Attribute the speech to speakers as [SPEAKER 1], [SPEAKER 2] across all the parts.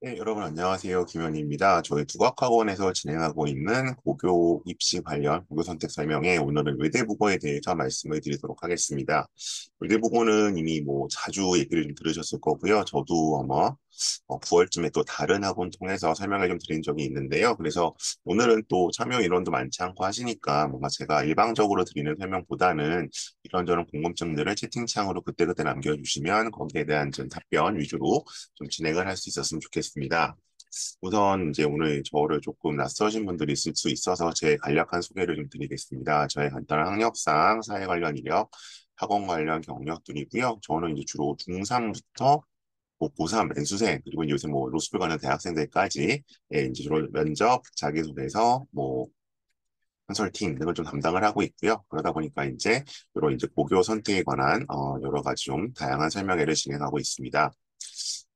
[SPEAKER 1] 네, 여러분 안녕하세요. 김현희입니다. 저희 국악학원에서 진행하고 있는 고교 입시 관련 고교 선택 설명회 오늘은 외대국어에 대해서 말씀을 드리도록 하겠습니다. 외대국어는 이미 뭐 자주 얘기를 좀 들으셨을 거고요. 저도 아마 9월쯤에 또 다른 학원 통해서 설명을 좀 드린 적이 있는데요. 그래서 오늘은 또 참여 인원도 많지 않고 하시니까 뭔가 제가 일방적으로 드리는 설명보다는 이런저런 궁금증들을 채팅창으로 그때그때 남겨주시면 거기에 대한 좀 답변 위주로 좀 진행을 할 수 있었으면 좋겠습니다. 우선 이제 오늘 저를 조금 낯서신 분들이 있을 수 있어서 제 간략한 소개를 좀 드리겠습니다. 저의 간단한 학력상, 사회 관련 이력, 학원 관련 경력들이고요. 저는 이제 주로 중3부터 뭐 고3, 연수생, 그리고 요새 뭐 로스쿨 가는 대학생들까지 이제 주로 면접, 자기소개서, 뭐 컨설팅 등을 좀 담당을 하고 있고요. 그러다 보니까 이제 주로 이제 고교 선택에 관한 여러 가지 좀 다양한 설명회를 진행하고 있습니다.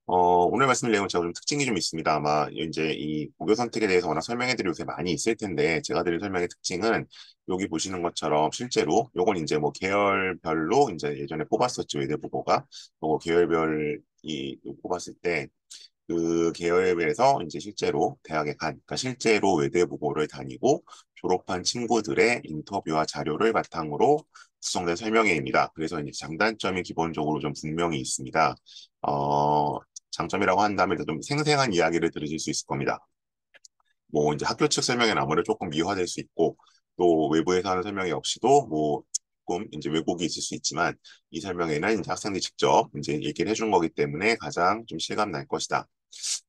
[SPEAKER 1] 오늘 말씀드릴 내용은 제가 좀 특징이 좀 있습니다. 아마 이제 이 고교 선택에 대해서 워낙 설명해드릴 요새 많이 있을 텐데, 제가 드릴 설명의 특징은 여기 보시는 것처럼 실제로 요건 이제 뭐 계열별로 이제 예전에 뽑았었죠. 외대부고가. 그 계열별이 뽑았을 때 그 계열에서 이제 실제로 대학에 그러니까 실제로 외대부고를 다니고 졸업한 친구들의 인터뷰와 자료를 바탕으로 구성된 설명회입니다. 그래서 이제 장단점이 기본적으로 좀 분명히 있습니다. 장점이라고 한다면 좀 생생한 이야기를 들으실 수 있을 겁니다. 뭐 이제 학교 측 설명회는 아무래도 조금 미화될 수 있고 또 외부에서 하는 설명회 역시도 뭐 조금 이제 왜곡이 있을 수 있지만 이 설명회는 이제 학생들이 직접 이제 얘기를 해준 거기 때문에 가장 좀 실감 날 것이다.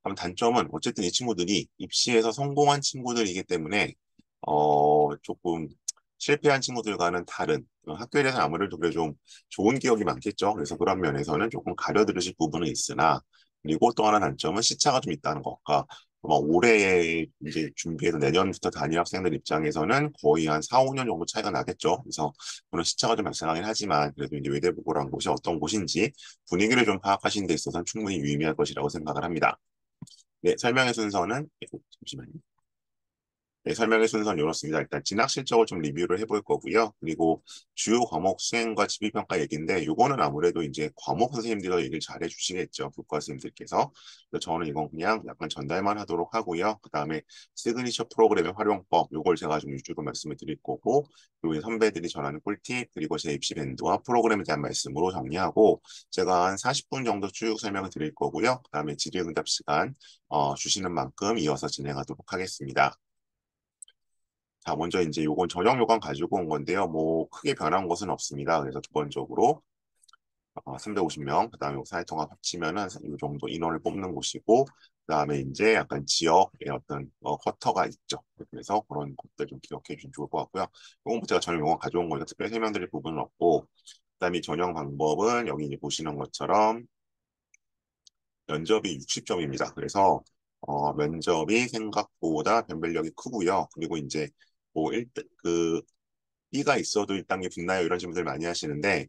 [SPEAKER 1] 그럼 단점은 어쨌든 이 친구들이 입시에서 성공한 친구들이기 때문에 조금 실패한 친구들과는 다른 학교에 대해서 아무래도 그래 좀 좋은 기억이 많겠죠. 그래서 그런 면에서는 조금 가려 들으실 부분은 있으나 그리고 또 하나 단점은 시차가 좀 있다는 거. 그러니까 막 올해 이제 준비해서 내년부터 다닐 학생들 입장에서는 거의 한 4, 5년 정도 차이가 나겠죠. 그래서 그런 시차가 좀 발생하긴 하지만 그래도 이제 외대부고라는 곳이 어떤 곳인지 분위기를 좀 파악하시는 데 있어서는 충분히 유의미할 것이라고 생각을 합니다. 네, 설명의 순서는 잠시만요. 네, 설명의 순서는 이렇습니다. 일단 진학 실적을 좀 리뷰를 해볼 거고요. 그리고 주요 과목 수행과 지필평가 얘기인데 이거는 아무래도 이제 과목 선생님들이 얘기를 잘 해주시겠죠. 교과 선생님들께서. 그래서 저는 이건 그냥 약간 전달만 하도록 하고요. 그 다음에 시그니처 프로그램의 활용법 이걸 제가 좀 위주로 말씀을 드릴 거고 그리고 선배들이 전하는 꿀팁 그리고 제 입시 밴드와 프로그램에 대한 말씀으로 정리하고 제가 한 40분 정도 쭉 설명을 드릴 거고요. 그 다음에 질의응답 시간 주시는 만큼 이어서 진행하도록 하겠습니다. 자, 먼저 이제 요건 전형 요강 가지고 온 건데요. 뭐 크게 변한 것은 없습니다. 그래서 기본적으로 350명, 그다음에 사회통합 합치면은 이 정도 인원을 뽑는 곳이고, 그다음에 이제 약간 지역의 어떤 쿼터가 있죠. 그래서 그런 것들 좀 기억해 주시면 좋을 것 같고요. 이건 제가 전형 요강 가져온 거니까 특별히 설명드릴 부분은 없고, 그다음에 전형 방법은 여기 이제 보시는 것처럼 면접이 60점입니다. 그래서 면접이 생각보다 변별력이 크고요. 그리고 이제 뭐 B가 있어도 1단계 붙나요? 이런 질문들 많이 하시는데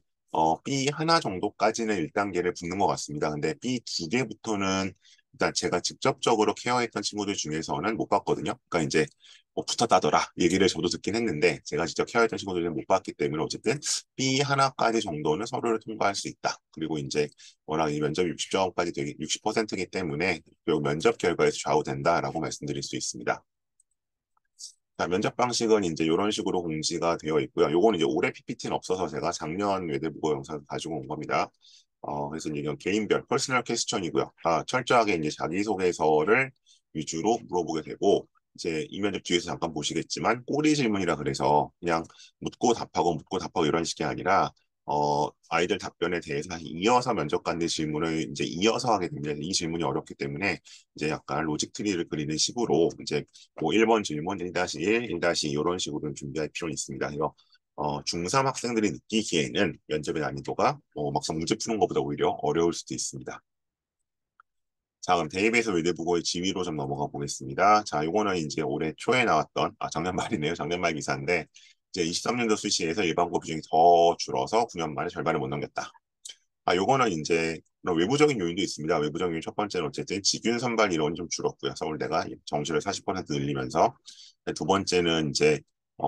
[SPEAKER 1] B 하나 정도까지는 1단계를 붙는 것 같습니다. 근데 B 두 개부터는 일단 제가 직접적으로 케어했던 친구들 중에서는 못 봤거든요. 그러니까 이제 뭐 붙었다더라 얘기를 저도 듣긴 했는데 제가 직접 케어했던 친구들은 못 봤기 때문에 어쨌든 B 하나까지 정도는 서류를 통과할 수 있다. 그리고 이제 워낙 이 면접이 60점까지 되기 60%이기 때문에 결국 면접 결과에서 좌우된다라고 말씀드릴 수 있습니다. 자, 면접 방식은 이제 이런 식으로 공지가 되어 있고요. 요건 이제 올해 PPT는 없어서 제가 작년 외대부고 영상 가지고 온 겁니다. 그래서 이제 이건 개인별 퍼스널 퀘스천이고요. 철저하게 이제 자기소개서를 위주로 물어보게 되고, 이제 이 면접 뒤에서 잠깐 보시겠지만 꼬리 질문이라 그래서 그냥 묻고 답하고 이런 식이 아니라 아이들 답변에 대해서 다시 이어서 면접관들 질문을 이제 이어서 하게 됩니다. 이 질문이 어렵기 때문에 이제 약간 로직 트리를 그리는 식으로 이제 뭐 1번 질문 1-1, 1-2 이런 식으로 준비할 필요는 있습니다. 그래서 중3 학생들이 느끼기에는 면접의 난이도가 막상 문제 푸는 것보다 오히려 어려울 수도 있습니다. 자, 그럼 데이비스 외대부고의 지위로 좀 넘어가 보겠습니다. 자, 요거는 이제 올해 초에 나왔던, 작년 말이네요. 작년 말 기사인데, 이제 23년도 수시에서 일반고 비중이 더 줄어서 9년 만에 절반을 못 넘겼다. 요거는 이제 그런 외부적인 요인도 있습니다. 외부적인 요인 첫 번째는 어쨌든 직윤 선발 인원이 좀 줄었고요. 서울대가 정시를 40% 늘리면서 두 번째는 이제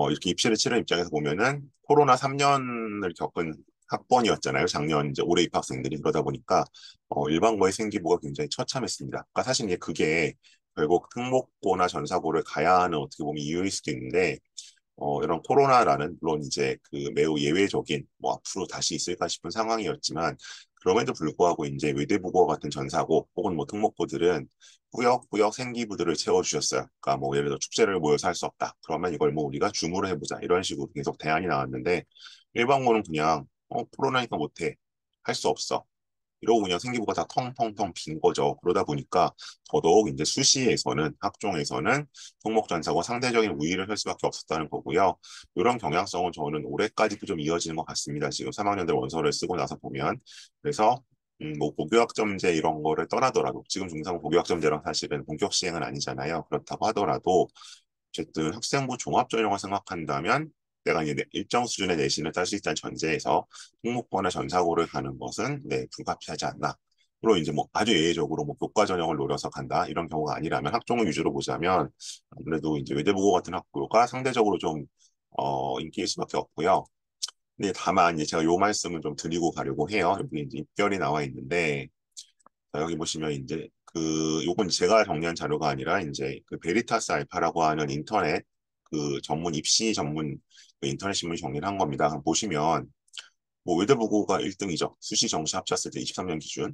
[SPEAKER 1] 이렇게 입시를 치른 입장에서 보면은 코로나 3년을 겪은 학번이었잖아요. 작년 이제 올해 입학생들이 그러다 보니까 일반고의 생기부가 굉장히 처참했습니다. 그러니까 사실 이제 그게 결국 특목고나 전사고를 가야 하는 어떻게 보면 이유일 수도 있는데 이런 코로나라는 물론 이제 그 매우 예외적인 뭐 앞으로 다시 있을까 싶은 상황이었지만 그럼에도 불구하고 이제 외대부고 같은 전사고 혹은 뭐 특목고들은 꾸역꾸역 생기부들을 채워주셨어요. 그러니까 뭐 예를 들어 축제를 모여서 할 수 없다. 그러면 이걸 뭐 우리가 줌으로 해보자. 이런 식으로 계속 대안이 나왔는데 일반고는 그냥 코로나니까 못해. 할 수 없어. 이러고 그냥 생기부가 다 텅텅텅 빈 거죠. 그러다 보니까 더더욱 이제 수시에서는 학종에서는 특목전사고 상대적인 우위를 할 수밖에 없었다는 거고요. 이런 경향성은 저는 올해까지도 좀 이어지는 것 같습니다. 지금 3학년들 원서를 쓰고 나서 보면. 그래서 뭐 고교학점제 이런 거를 떠나더라도 지금 중3 고교학점제랑 사실은 본격 시행은 아니잖아요. 그렇다고 하더라도 어쨌든 학생부 종합전형을 생각한다면 내가 이제 일정 수준의 내신을 딸 수 있다는 전제에서 특목고나 전사고를 가는 것은 불가피하지 않나. 물론 이제 뭐 아주 예외적으로 뭐 교과 전형을 노려서 간다 이런 경우가 아니라면 학종을 위주로 보자면 아무래도 이제 외대부고 같은 학교가 상대적으로 좀 인기일 수밖에 없고요. 근데 다만 이제 제가 요 말씀을 좀 드리고 가려고 해요. 여기 이제 입결이 나와 있는데 자, 여기 보시면 이제 요건 제가 정리한 자료가 아니라 이제 그 베리타스 알파라고 하는 인터넷 그 전문 입시 전문 그 인터넷 신문이 정리를 한 겁니다. 한번 보시면 뭐 외대부고가 1등이죠. 수시 정시 합쳤을 때 23명 기준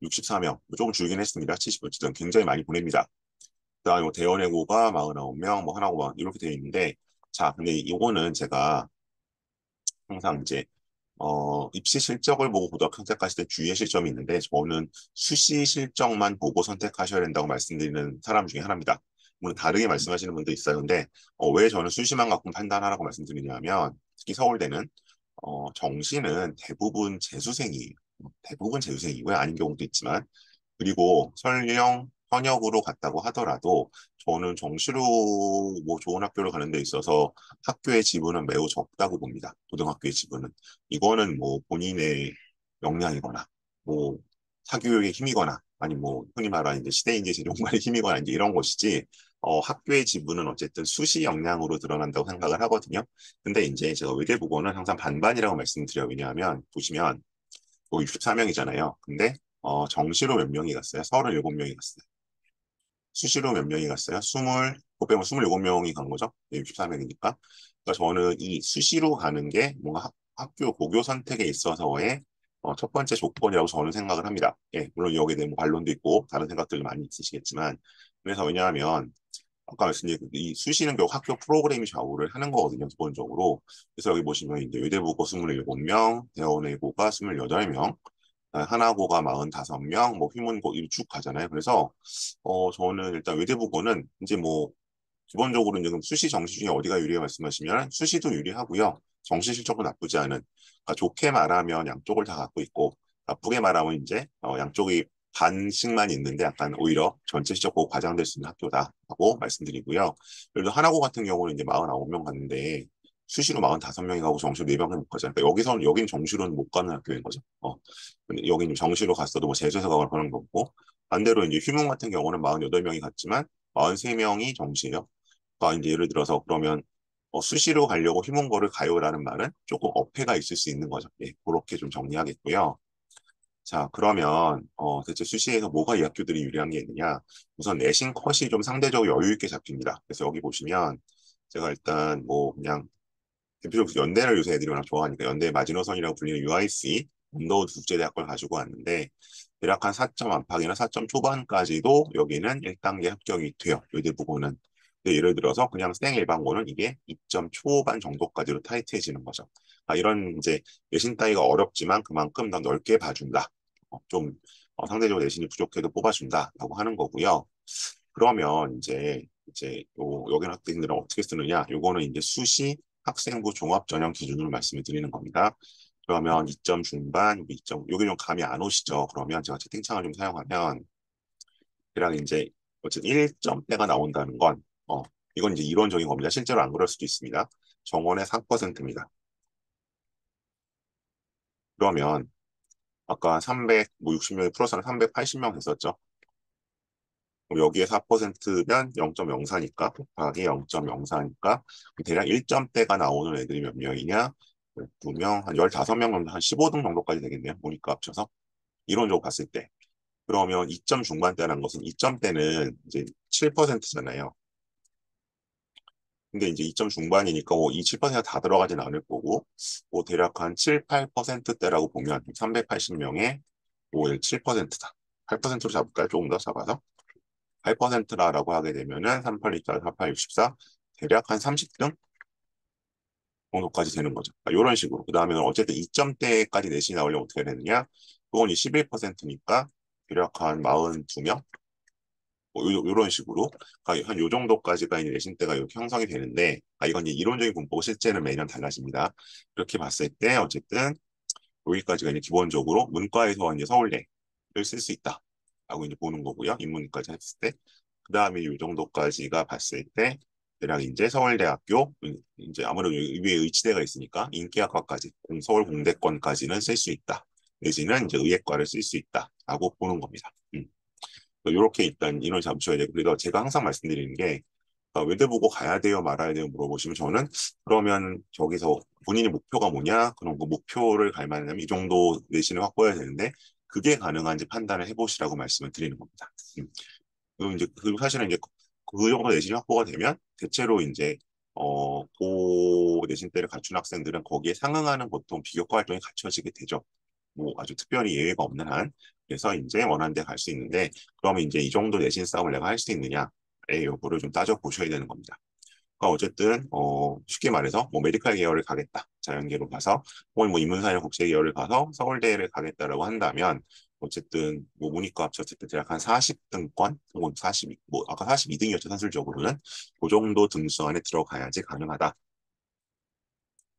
[SPEAKER 1] 64명 조금 줄긴 했습니다. 70어쨌든 굉장히 많이 보냅니다. 그다음에 뭐 대원외고가 49명 뭐 하나고 막 이렇게 되어 있는데 자 근데 이거는 제가 항상 이제 입시 실적을 보고 고등학교 선택하실 때 주의의 실점이 있는데 저는 수시 실적만 보고 선택하셔야 된다고 말씀드리는 사람 중에 하나입니다. 물론 다르게 말씀하시는 분도 있어요. 근데 왜 저는 수시만 갖고 판단하라고 말씀드리냐면 특히 서울대는 정시는 대부분 재수생이에요. 대부분 재수생이고요. 아닌 경우도 있지만 그리고 설령 현역으로 갔다고 하더라도 저는 정시로 뭐 좋은 학교를 가는 데 있어서 학교의 지분은 매우 적다고 봅니다. 고등학교의 지분은. 이거는 뭐 본인의 역량이거나 뭐 사교육의 힘이거나 아니 뭐 흔히 말하는 이제 시대인재 재정관의 힘이거나 이제 이런 것이지 학교의 지분은 어쨌든 수시 역량으로 드러난다고 생각을 하거든요. 근데 이제 제가 외대부고는 항상 반반이라고 말씀드려요. 왜냐하면 보시면 뭐 64명이잖아요. 근데 정시로 몇 명이 갔어요? 37명이 갔어요. 수시로 몇 명이 갔어요? 20, 그 빼면 27명이 간 거죠? 64명이니까. 그러니까 저는 이 수시로 가는 게 뭔가 학교 고교 선택에 있어서의 첫 번째 조건이라고 저는 생각을 합니다. 예, 물론 여기에 대한 뭐 반론도 있고 다른 생각들도 많이 있으시겠지만 그래서 왜냐하면 아까 말씀드린 이 수시는 결국 학교 프로그램이 좌우를 하는 거거든요, 기본적으로. 그래서 여기 보시면 이제 외대부고 27명, 대원외고가 28명, 하나고가 45명, 뭐 휘문고 이렇게 쭉 가잖아요. 그래서 저는 일단 외대부고는 이제 뭐 기본적으로 이제 그럼 수시 정시 중에 어디가 유리해 말씀하시면 수시도 유리하고요. 정시 실적도 나쁘지 않은. 그러니까 좋게 말하면 양쪽을 다 갖고 있고 나쁘게 말하면 이제 양쪽이 반씩만 있는데 약간 오히려 전체 실적 보고 과장될 수 있는 학교다라고 말씀드리고요. 예를 들어 하나고 같은 경우는 이제 49명 갔는데 수시로 45명이 가고 정시로 4명이 못 가잖아요. 그러니까 여기는 정시로는 못 가는 학교인 거죠. 근데 여기는 정시로 갔어도 뭐 재수해서 가거나 그런 거고 반대로 이제 휴문 같은 경우는 48명이 갔지만 43명이 정시예요. 그러니까 이제 예를 들어서 그러면 수시로 가려고 휴문고를 가요라는 말은 조금 어폐가 있을 수 있는 거죠. 예, 그렇게 좀 정리하겠고요. 자, 그러면 대체 수시에서 뭐가 이 학교들이 유리한 게 있느냐? 우선 내신 컷이 좀 상대적으로 여유 있게 잡힙니다. 그래서 여기 보시면 제가 일단 뭐 그냥 대표적으로 연대를 요새 애들이 워낙 좋아하니까 연대 마지노선이라고 불리는 UIC 언더우드 국제대학교를 가지고 왔는데 대략 한 4점 안팎이나 4점 초반까지도 여기는 1단계 합격이 돼요. 외대부고는. 근데 예를 들어서 그냥 생일반고는 이게 2점 초반 정도까지로 타이트해지는 거죠. 이런 이제 내신 따위가 어렵지만 그만큼 더 넓게 봐준다. 좀 상대적으로 내신이 부족해도 뽑아준다라고 하는 거고요. 그러면 이제 여기는 학생들은 어떻게 쓰느냐? 요거는 이제 수시 학생부 종합 전형 기준으로 말씀을 드리는 겁니다. 그러면 2점 중반, 2점, 여기 좀 감이 안 오시죠? 그러면 제가 채팅창을 좀 사용하면 대략 이제 어쨌든 1점대가 나온다는 건 이건 이제 이론적인 겁니다. 실제로 안 그럴 수도 있습니다. 정원의 4%입니다. 그러면 아까 360명이 플러스는 380명 했었죠. 그럼 여기에 4%면 0.04니까 곱하기 0.04니까 대략 1점대가 나오는 애들이 몇 명이냐? 12명, 한 15명 정도, 한 15등 정도까지 되겠네요. 모니까 합쳐서. 이론적으로 봤을 때. 그러면 2점 중반대라는 것은 2점대는 이제 7%잖아요. 근데 이제 2점 중반이니까 이 7%가 다 들어가진 않을 거고, 대략 한 7, 8%대라고 보면 380명에 7%다. 8%로 잡을까요? 조금 더 잡아서. 8%라고 하게 되면은 3824, 4864, 대략 한 30등 정도까지 되는 거죠. 이런 식으로. 그 다음에 어쨌든 2점대까지 내신이 나오려면 어떻게 해야 되느냐? 그건 이 11%니까 대략 한 42명? 요런 식으로. 그러니까 한 요 정도까지가 이제 내신대가 이렇게 형성이 되는데, 이건 이제 이론적인 분포고 실제는 매년 달라집니다. 이렇게 봤을 때 어쨌든 여기까지가 이제 기본적으로 문과에서 이제 서울대를 쓸 수 있다. 라고 이제 보는 거고요. 인문까지 했을 때. 그 다음에 이 정도까지가 봤을 때, 대략 이제 서울대학교, 이제 아무래도 위에 의치대가 있으니까 인기학과까지, 서울 공대권까지는 쓸 수 있다. 내지는 이제 의예과를 쓸 수 있다. 라고 보는 겁니다. 이렇게 일단 인원을 잡으셔야 되고, 그래서 제가 항상 말씀드리는 게, 외대 보고 가야 돼요, 말아야 돼요, 물어보시면 저는 그러면 저기서 본인의 목표가 뭐냐? 그럼 그 목표를 갈 만하면 이 정도 내신을 확보해야 되는데 그게 가능한지 판단을 해보시라고 말씀을 드리는 겁니다. 그리고 이제 그 사실은 이제 그 정도 내신이 확보가 되면 대체로 이제 고 내신대를 갖춘 학생들은 거기에 상응하는 보통 비교과 활동이 갖춰지게 되죠. 뭐 아주 특별히 예외가 없는 한. 그래서 이제 원하는 데 갈 수 있는데 그러면 이제 이 정도 내신 싸움을 내가 할 수 있느냐의 여부를 좀 따져 보셔야 되는 겁니다. 그러니까 어쨌든 쉽게 말해서 뭐 메디칼 계열을 가겠다. 자연계로 가서 혹은 뭐 인문사회 국제 계열을 가서 서울대를 가겠다라고 한다면 어쨌든 뭐 문이과 합쳤을 때 대략 한 40등권 혹은 40, 뭐 아까 42등이었죠 산술적으로는 그 정도 등수 안에 들어가야지 가능하다.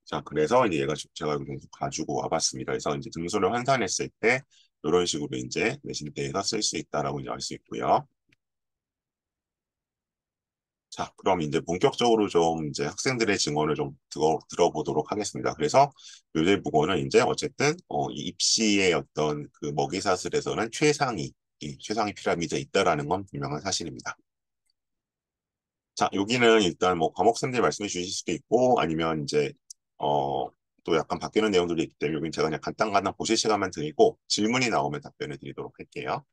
[SPEAKER 1] 자, 그래서 이제 제가 여기 등수 가지고 와봤습니다. 그래서 이제 등수를 환산했을 때 이런 식으로 이제 내신대에서 쓸 수 있다라고 이제 알 수 있고요. 자, 그럼 이제 본격적으로 좀 이제 학생들의 증언을 좀 들어보도록 하겠습니다. 그래서 요제국어는 이제 어쨌든 이 입시의 어떤 그 먹이사슬에서는 이 최상위 피라미드에 있다라는 건 분명한 사실입니다. 자, 여기는 일단 뭐 과목생들 말씀해 주실 수도 있고 아니면 이제 어, 또 약간 바뀌는 내용들이 있기 때문에 여기는 제가 그냥 간단간단 보실 시간만 드리고 질문이 나오면 답변을 드리도록 할게요.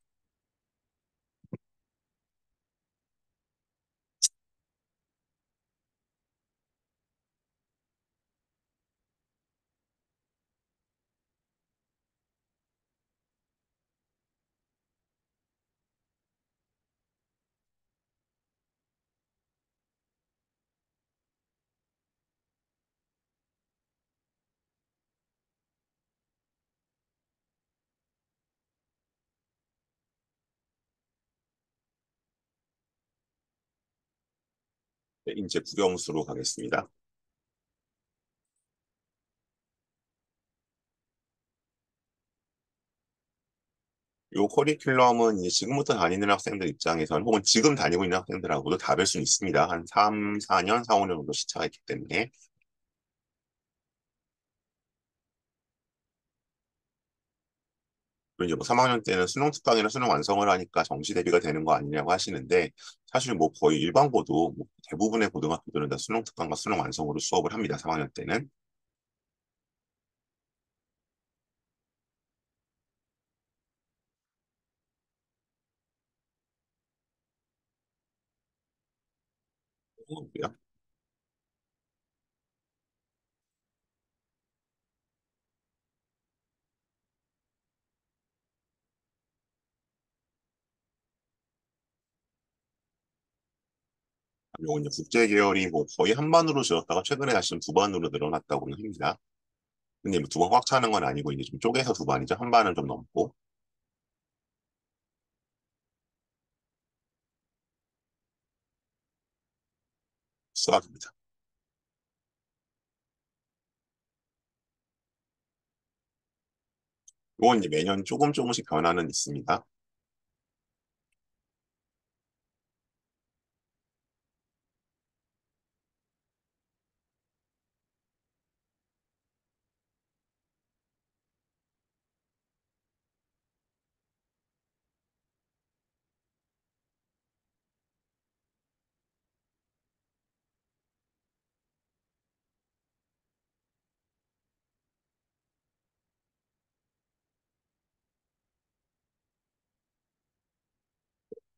[SPEAKER 1] 네, 이제 국영수로 가겠습니다. 요 커리큘럼은 이제 지금부터 다니는 학생들 입장에서는 혹은 지금 다니고 있는 학생들하고도 다를 수 있습니다. 한 3, 4년, 4, 5년 정도 시차가 있기 때문에. 그리고 이제 뭐 3학년 때는 수능 특강이나 수능 완성을 하니까 정시 대비가 되는 거 아니냐고 하시는데 사실 뭐 거의 일반고도 뭐 대부분의 고등학교들은 다 수능 특강과 수능 완성으로 수업을 합니다. 3학년 때는. 그리고 이제 국제 계열이 뭐 거의 한 반으로 줄었다가 최근에 다시 좀 두 반으로 늘어났다고는 합니다. 근데 뭐 두 반 꽉 차는 건 아니고 이제 좀 쪼개서 두 반이죠. 한 반은 좀 넘고 수학입니다. 이건 이제 매년 조금 조금씩 변화는 있습니다.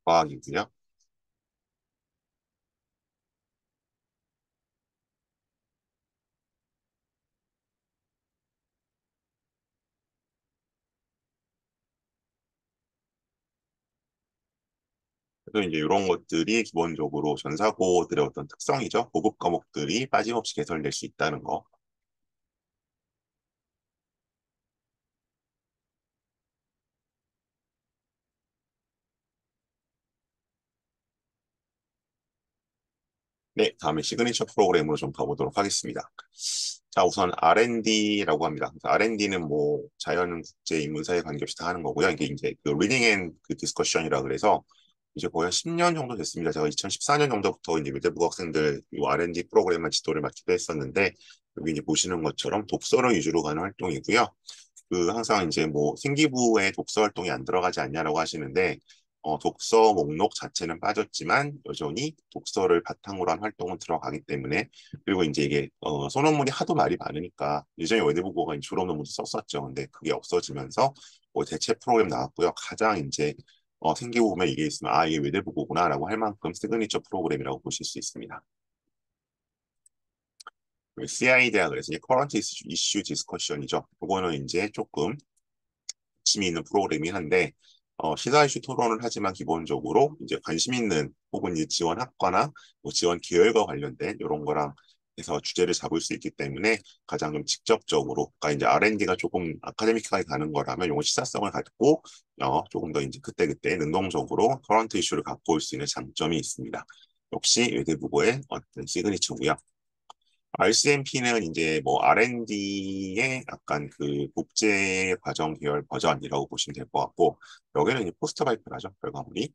[SPEAKER 1] 과학이고요. 그래서 이제 이런 것들이 기본적으로 전사고들의 어떤 특성이죠. 고급 과목들이 빠짐없이 개설될 수 있다는 거. 네, 다음에 시그니처 프로그램으로 좀 가보도록 하겠습니다. 자, 우선 R&D라고 합니다. 그래서 R&D는 뭐 자연, 국제, 인문사에 관계없이 다 하는 거고요. 이게 이제 그 리딩 앤그 디스커션이라 그래서 이제 거의 한 10년 정도 됐습니다. 제가 2014년 정도부터 이제 외대부 학생들 이 R&D 프로그램만 지도를 맡기도 했었는데 여기 이제 보시는 것처럼 독서를 위주로 가는 활동이고요. 그 항상 이제 뭐 생기부에 독서 활동이 안 들어가지 않냐라고 하시는데 독서 목록 자체는 빠졌지만 여전히 독서를 바탕으로 한 활동은 들어가기 때문에 그리고 이제 이게 소논문이 하도 말이 많으니까 예전에 외대부고가 졸업 논문도 썼었죠. 근데 그게 없어지면서 뭐 대체 프로그램 나왔고요. 가장 이제 생기부 보면 이게 있으면 아 이게 외대부고구나라고 할 만큼 시그니처 프로그램이라고 보실 수 있습니다. CID라 그래서 이제 Current Issue Discussion이죠. 이거는 이제 조금 관심이 있는 프로그램이긴 한데 시사 이슈 토론을 하지만 기본적으로 이제 관심 있는 혹은 이제 지원 학과나 뭐 지원 기획과 관련된 이런 거랑 해서 주제를 잡을 수 있기 때문에 가장 좀 직접적으로 그러니까 이제 R&D가 조금 아카데믹하게 가는 거라면 이건 시사성을 갖고 조금 더 이제 그때그때 능동적으로 커런트 이슈를 갖고 올 수 있는 장점이 있습니다. 역시 외대부고의 어떤 시그니처고요. RCMP는 이제 뭐 R&D의 약간 그 국제 과정 계열 버전이라고 보시면 될 것 같고 여기는 이제 포스터 발표를 하죠 결과물이.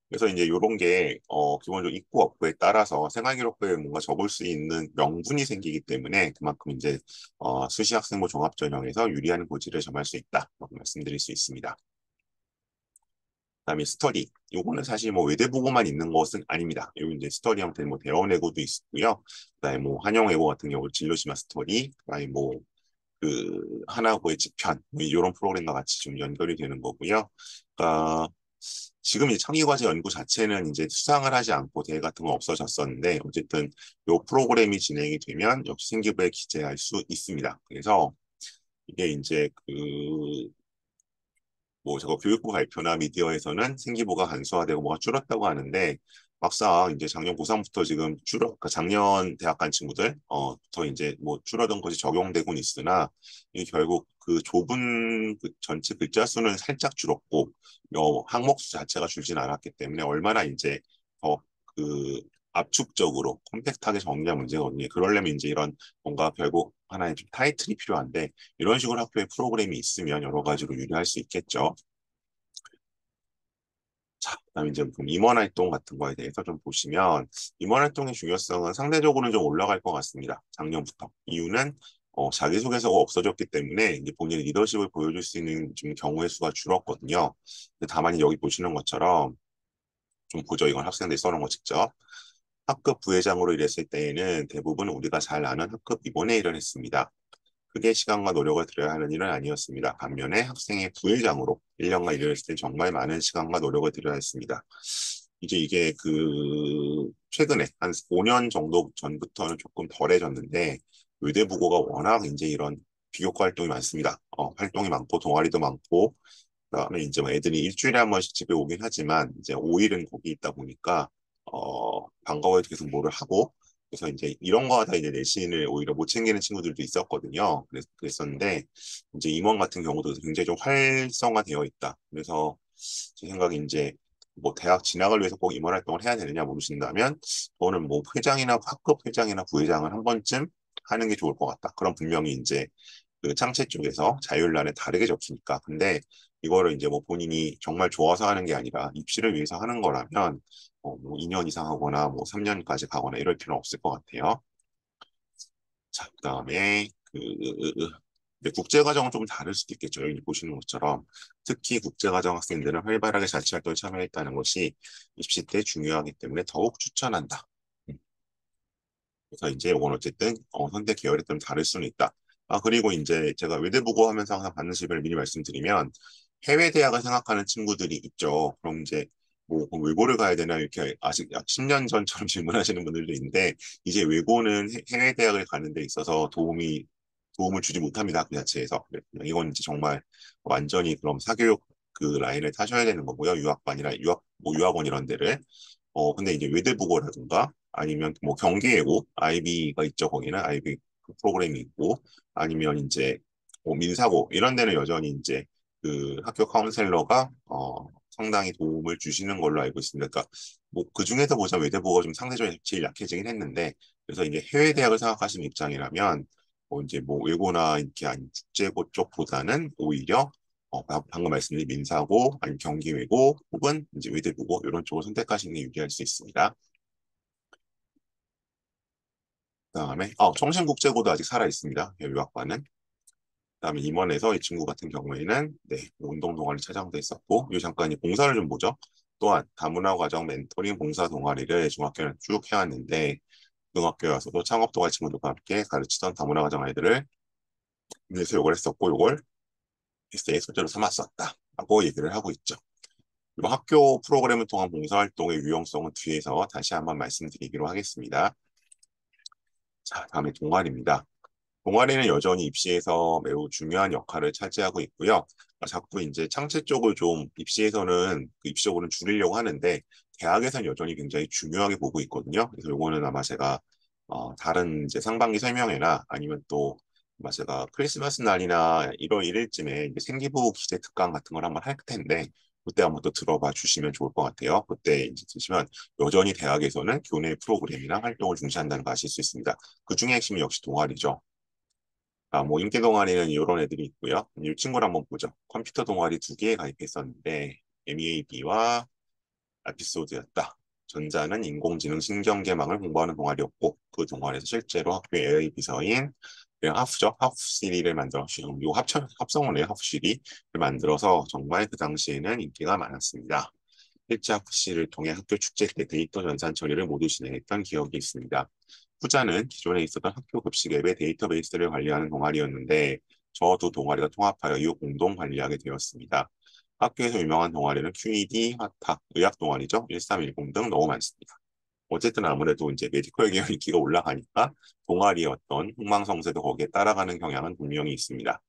[SPEAKER 1] 그래서 이제 이런 게 기본적으로 있고 없고에 따라서 생활기록부에 뭔가 적을 수 있는 명분이 생기기 때문에 그만큼 이제 수시학생부 종합전형에서 유리한 고지를 점할 수 있다 라고 말씀드릴 수 있습니다. 그다음에 스터디. 요거는 사실 뭐 외대보고만 있는 것은 아닙니다. 여기 이제 스터디 형태는 뭐 대원외고도 있고요. 그다음에 뭐 한영외고 같은 경우 진로심화 스터디, 그다음에 뭐 그 하나고의 직편 뭐 이런 프로그램과 같이 좀 연결이 되는 거고요. 그러니까 지금 이제 창의과제 연구 자체는 이제 수상을 하지 않고 대회 같은 건 없어졌었는데 어쨌든 요 프로그램이 진행이 되면 역시 생기부에 기재할 수 있습니다. 그래서 이게 이제 그 뭐 저거 교육부 발표나 미디어에서는 생기부가 간소화되고 뭐가 줄었다고 하는데 막상 이제 작년 고3부터 지금 그러니까 작년 대학 간 친구들 더 이제 뭐 줄어든 것이 적용되곤 있으나 이 결국 그 좁은 그 전체 글자 수는 살짝 줄었고 항목 수 자체가 줄진 않았기 때문에 얼마나 이제 더 그 압축적으로 컴팩트하게 정리한 문제거든요. 그러려면 이제 이런 뭔가 결국 하나의 좀 타이틀이 필요한데 이런 식으로 학교에 프로그램이 있으면 여러 가지로 유리할 수 있겠죠. 자, 그다음에 이제 좀 임원 활동 같은 거에 대해서 좀 보시면 임원 활동의 중요성은 상대적으로는 좀 올라갈 것 같습니다. 작년부터. 이유는 자기소개서가 없어졌기 때문에 이제 본인의 리더십을 보여줄 수 있는 좀 경우의 수가 줄었거든요. 근데 다만 여기 보시는 것처럼 좀 보죠. 이건 학생들이 써놓은 거 직접. 학급 부회장으로 일했을 때에는 대부분 우리가 잘 아는 학급 위원회 일을 했습니다. 크게 시간과 노력을 들여야 하는 일은 아니었습니다. 반면에 학생의 부회장으로 1년간 일을 했을 때 정말 많은 시간과 노력을 들여야 했습니다. 이제 이게 그 최근에 한 5년 정도 전부터는 조금 덜해졌는데 의대부고가 워낙 이제 이런 비교과 활동이 많습니다. 활동이 많고 동아리도 많고 그다음에 이제 뭐 애들이 일주일에 한 번씩 집에 오긴 하지만 이제 5일은 거기 있다 보니까 방과후에도 계속 뭐를 하고 그래서 이제 이런 거 하다 이제 내신을 오히려 못 챙기는 친구들도 있었거든요. 그랬었는데 이제 임원 같은 경우도 굉장히 좀 활성화되어 있다. 그래서 제 생각에 이제 뭐 대학 진학을 위해서 꼭 임원 활동을 해야 되느냐 물으신다면 저는 뭐 회장이나 학급 회장이나 부회장을 한 번쯤 하는 게 좋을 것 같다. 그럼 분명히 이제 그 창체 쪽에서 자율란에 다르게 적히니까. 근데 이거를 이제 뭐 본인이 정말 좋아서 하는 게 아니라 입시를 위해서 하는 거라면 뭐 2년 이상 하거나 뭐 3년까지 가거나 이럴 필요는 없을 것 같아요. 자, 그다음에 근데 국제과정은 좀 다를 수도 있겠죠. 여기 보시는 것처럼 특히 국제과정 학생들은 활발하게 자치활동에 참여했다는 것이 입시 때 중요하기 때문에 더욱 추천한다. 그래서 이제 이건 어쨌든 선택 계열에 좀 다를 수는 있다. 아 그리고 이제 제가 외대부고 하면서 항상 받는 질문을 미리 말씀드리면 해외 대학을 생각하는 친구들이 있죠. 그럼 이제 뭐 그럼 외고를 가야 되나 이렇게 아직 약 10년 전처럼 질문하시는 분들도 있는데 이제 외고는 해외 대학을 가는 데 있어서 도움을 주지 못합니다. 그 자체에서. 이건 이제 정말 완전히 그럼 사교육 그 라인을 타셔야 되는 거고요. 유학반이나 뭐 유학원 이런 데를. 근데 이제 외대국어라든가 아니면 뭐 경기외고, IB가 있죠. 거기는 IB 그 프로그램이 있고, 아니면 이제 뭐 민사고, 이런 데는 여전히 이제 그 학교 카운셀러가, 상당히 도움을 주시는 걸로 알고 있습니다. 그러니까 뭐 그 중에서 보자면 외대국어가 좀 상대적으로 제일 약해지긴 했는데, 그래서 이제 해외 대학을 생각하시는 입장이라면, 이제 뭐 외고나 이렇게 아닌 국제고 쪽보다는 오히려 방금 말씀드린 민사고, 아니면 경기외고, 혹은 이제 외대부고 이런 쪽을 선택하시는 게 유리할 수 있습니다. 그다음에 청신국제고도 아직 살아 있습니다. 유학과는. 그다음에 임원에서 이 친구 같은 경우에는 네, 운동 동아리 차장도 있었고, 이 잠깐 이 봉사를 좀 보죠. 또한 다문화 과정 멘토링 봉사 동아리를 중학교는 쭉 해왔는데 고등학교에 와서도 창업 동아리 친구들과 함께 가르치던 다문화 과정 아이들을 위해서 요걸 했었고, 요걸 에세이 소재로 삼았었다라고 얘기를 하고 있죠. 그리고 학교 프로그램을 통한 봉사활동의 유용성은 뒤에서 다시 한번 말씀드리기로 하겠습니다. 자, 다음에 동아리입니다. 동아리는 여전히 입시에서 매우 중요한 역할을 차지하고 있고요. 자꾸 이제 창체 쪽을 좀 입시에서는 그 입시적으로는 줄이려고 하는데 대학에서는 여전히 굉장히 중요하게 보고 있거든요. 그래서 요거는 아마 제가 다른 이제 상반기 설명회나 아니면 또 아마 제가 크리스마스 날이나 1월 1일쯤에 생기부 기재 특강 같은 걸 한번 할 텐데 그때 한번 또 들어봐 주시면 좋을 것 같아요. 그때 이제 드시면 여전히 대학에서는 교내 프로그램이나 활동을 중시한다는 거 아실 수 있습니다. 그 중에 핵심이 역시 동아리죠. 뭐 인기 동아리는 이런 애들이 있고요. 이 친구를 한번 보죠. 컴퓨터 동아리 두 개에 가입했었는데 MEAB와 에피소드였다. 전자는 인공지능 신경계망을 공부하는 동아리였고 그 동아리에서 실제로 학교 AI 비서인 그냥 하프죠. 하프시리를 만들어 이 합성을 해요. 하프시리를 만들어서 정말 그 당시에는 인기가 많았습니다. 실제 학습실을 통해 학교 축제 때 데이터 전산 처리를 모두 진행했던 기억이 있습니다. 후자는 기존에 있었던 학교 급식 앱의 데이터베이스를 관리하는 동아리였는데 저 두 동아리가 통합하여 이후 공동 관리하게 되었습니다. 학교에서 유명한 동아리는 QED, 화탁, 의학 동아리죠. 1310 등 너무 많습니다. 어쨌든 아무래도 이제 메디컬 계열 인기가 올라가니까 동아리의 어떤 흥망성쇠도 거기에 따라가는 경향은 분명히 있습니다.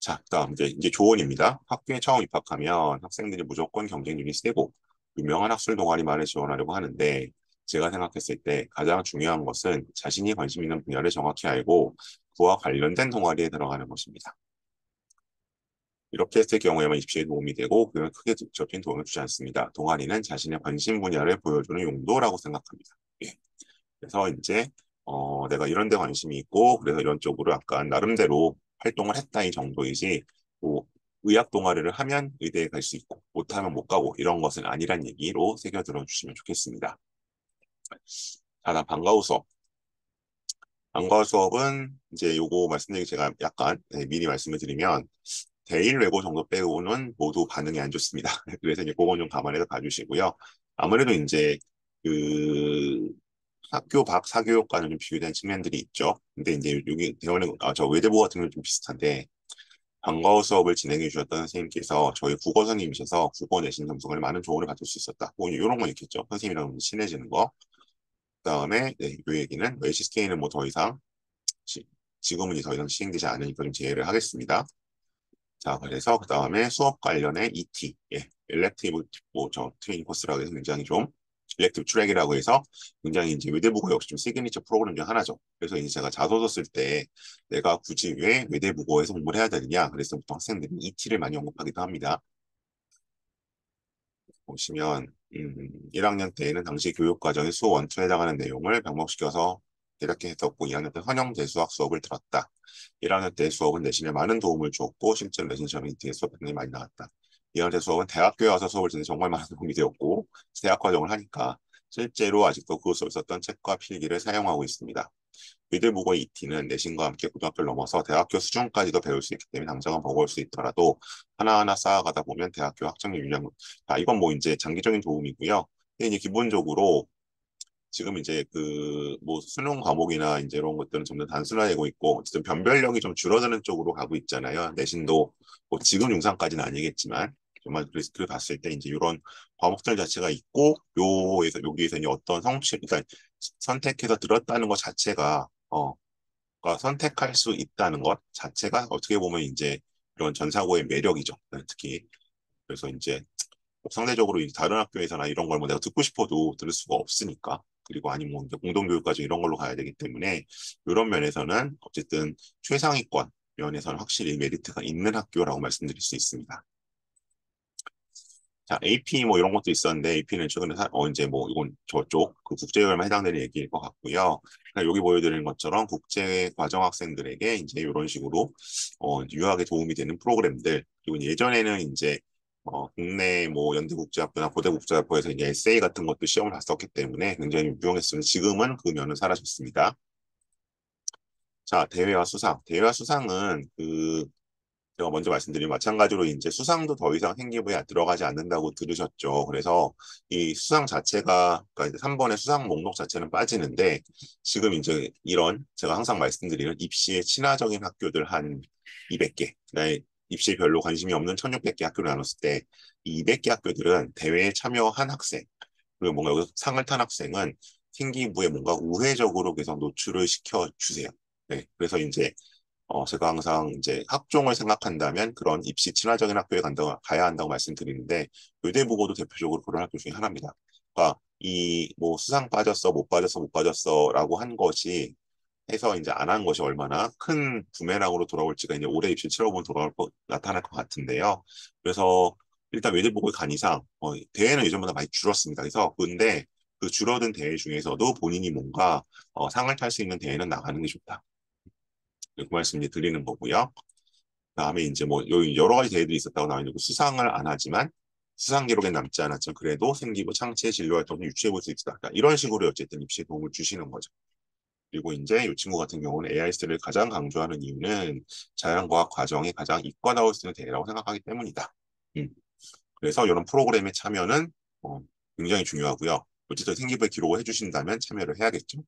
[SPEAKER 1] 자, 그다음 이제 조언입니다. 학교에 처음 입학하면 학생들이 무조건 경쟁률이 세고 유명한 학술 동아리만을 지원하려고 하는데 제가 생각했을 때 가장 중요한 것은 자신이 관심 있는 분야를 정확히 알고 그와 관련된 동아리에 들어가는 것입니다. 이렇게 했을 경우에만 입시에 도움이 되고 그는 크게 직접적인 도움을 주지 않습니다. 동아리는 자신의 관심 분야를 보여주는 용도라고 생각합니다. 예. 그래서 이제 내가 이런 데 관심이 있고 그래서 이런 쪽으로 약간 나름대로 활동을 했다 이 정도이지 뭐 의학 동아리를 하면 의대에 갈 수 있고 못하면 못 가고 이런 것은 아니란 얘기로 새겨 들어주시면 좋겠습니다. 자, 다음 방과후 수업. 방과후 수업은 이제 요거 말씀드리기 제가 약간 미리 말씀을 드리면 대일 외고 정도 빼고는 모두 반응이 안 좋습니다. 그래서 이제 그건 좀 감안해서 봐주시고요. 아무래도 이제 그 학교 밖 사교육과는 좀 비교된 측면들이 있죠. 근데 이제 여기 대원의 저 외대부 같은 경우는 좀 비슷한데 방과후 수업을 진행해 주셨던 선생님께서 저희 국어 선생님이셔서 국어 내신 점수가 많은 조언을 받을 수 있었다. 뭐 이런 건 있겠죠. 선생님이랑 친해지는 거. 그다음에 네, 이 얘기는 HSK는 뭐 더 이상 지, 지금은 이제 더 이상 시행되지 않으니까 좀 제외를 하겠습니다. 자, 그래서 그 다음에 수업 관련해 ET, 엘렉티브 뭐저 트레이닝 코스라고 해서 굉장히 좀 일렉티브 트랙이라고 해서 굉장히 이제 외대부고 역시 좀 시그니처 프로그램 중 하나죠. 그래서 이제 제가 자소서 쓸 때 내가 굳이 왜 외대부고에서 공부를 해야 되느냐, 그래서 보통 학생들이 ET를 많이 언급하기도 합니다. 보시면 1학년 때에는 당시 교육과정의 수 원투에 해당하는 내용을 병목시켜서 이렇게 했었고 2학년 때 현형 대수학 수업을 들었다. 1학년 때 수업은 내신에 많은 도움을 주었고 실제로 내신 시험에 뒤에 수업 굉장히 많이 나왔다. 2학년 때 수업은 대학교에 와서 수업을 듣는 정말 많은 도움이 되었고 대학 과정을 하니까 실제로 아직도 그 수업에 썼던 책과 필기를 사용하고 있습니다. 미들보고 ET는 내신과 함께 고등학교를 넘어서 대학교 수준까지도 배울 수 있기 때문에 당장은 버거울 수 있더라도 하나하나 쌓아가다 보면 대학교 학점이 유리한 이건 뭐 이제 장기적인 도움이고요. 근데 이제 기본적으로 지금 이제 뭐 수능 과목이나 이제 이런 것들은 점점 단순화되고 있고 어쨌든 변별력이 좀 줄어드는 쪽으로 가고 있잖아요. 내신도 뭐 지금 중상까지는 아니겠지만 정말 그래서 그 봤을 때 이제 이런 과목들 자체가 있고 여기에서 이제 어떤 그러니까 선택해서 들었다는 것 자체가 그러니까 선택할 수 있다는 것 자체가 어떻게 보면 이제 이런 전사고의 매력이죠. 특히 그래서 이제 상대적으로 이제 다른 학교에서나 이런 걸 뭐 내가 듣고 싶어도 들을 수가 없으니까. 그리고 아니면 뭐 이제 공동교육까지 이런 걸로 가야 되기 때문에 이런 면에서는 어쨌든 최상위권 면에서는 확실히 메리트가 있는 학교라고 말씀드릴 수 있습니다. 자, AP 뭐 이런 것도 있었는데 AP는 최근에 이제 뭐 이건 저쪽 국제교육에만 해당되는 얘기일 것 같고요. 그러니까 여기 보여드리는 것처럼 국제 과정 학생들에게 이제 이런 식으로 유학에 도움이 되는 프로그램들 그리고 예전에는 이제 국내 뭐 연대국제학부나 고대국제학부에서 이제 에세이 같은 것도 시험을 봤었기 때문에 굉장히 유용했으면 지금은 그 면은 사라졌습니다. 자, 대회와 수상. 대회와 수상은 제가 먼저 말씀드린 마찬가지로 이제 수상도 더 이상 생기부에 들어가지 않는다고 들으셨죠. 그래서 이 수상 자체가 그러니까 3번의 수상 목록 자체는 빠지는데 지금 이제 이런 제가 항상 말씀드리는 입시에 친화적인 학교들 한 200개, 그다음에 입시에 별로 관심이 없는 1600개 학교를 나눴을 때 이 200개 학교들은 대회에 참여한 학생 그리고 뭔가 여기서 상을 탄 학생은 생기부에 뭔가 우회적으로 계속 노출을 시켜 주세요. 네, 그래서 이제 제가 항상 이제 학종을 생각한다면 그런 입시 친화적인 학교에 가야 한다고 말씀드리는데 의대부고도 대표적으로 그런 학교 중에 하나입니다. 그러니까 이 뭐 수상 빠졌어, 못 빠졌어, 못 빠졌어라고 한 것이 해서 이제 안 한 것이 얼마나 큰 부메랑으로 돌아올지가 이제 올해 입시 치러보면 나타날 것 같은데요. 그래서 일단 외대부고에 간 이상 대회는 예전보다 많이 줄었습니다. 그래서 근데 그 줄어든 대회 중에서도 본인이 뭔가 상을 탈 수 있는 대회는 나가는 게 좋다. 그 말씀 이제 드리는 거고요. 그다음에 이제 뭐 여기 여러 가지 대회들이 있었다고 나와 있고 수상을 안 하지만 수상 기록에 남지 않았지만 그래도 생기부 창체 진로 활동을 유치해 볼 수 있다. 그러니까 이런 식으로 어쨌든 입시에 도움을 주시는 거죠. 그리고 이제 이 친구 같은 경우는 AIS를 가장 강조하는 이유는 자연과학 과정이 가장 이과다울 수 있는 대회라고 생각하기 때문이다. 음. 그래서 이런 프로그램에 참여는 굉장히 중요하고요. 어쨌든 생기부에 기록을 해주신다면 참여를 해야겠죠.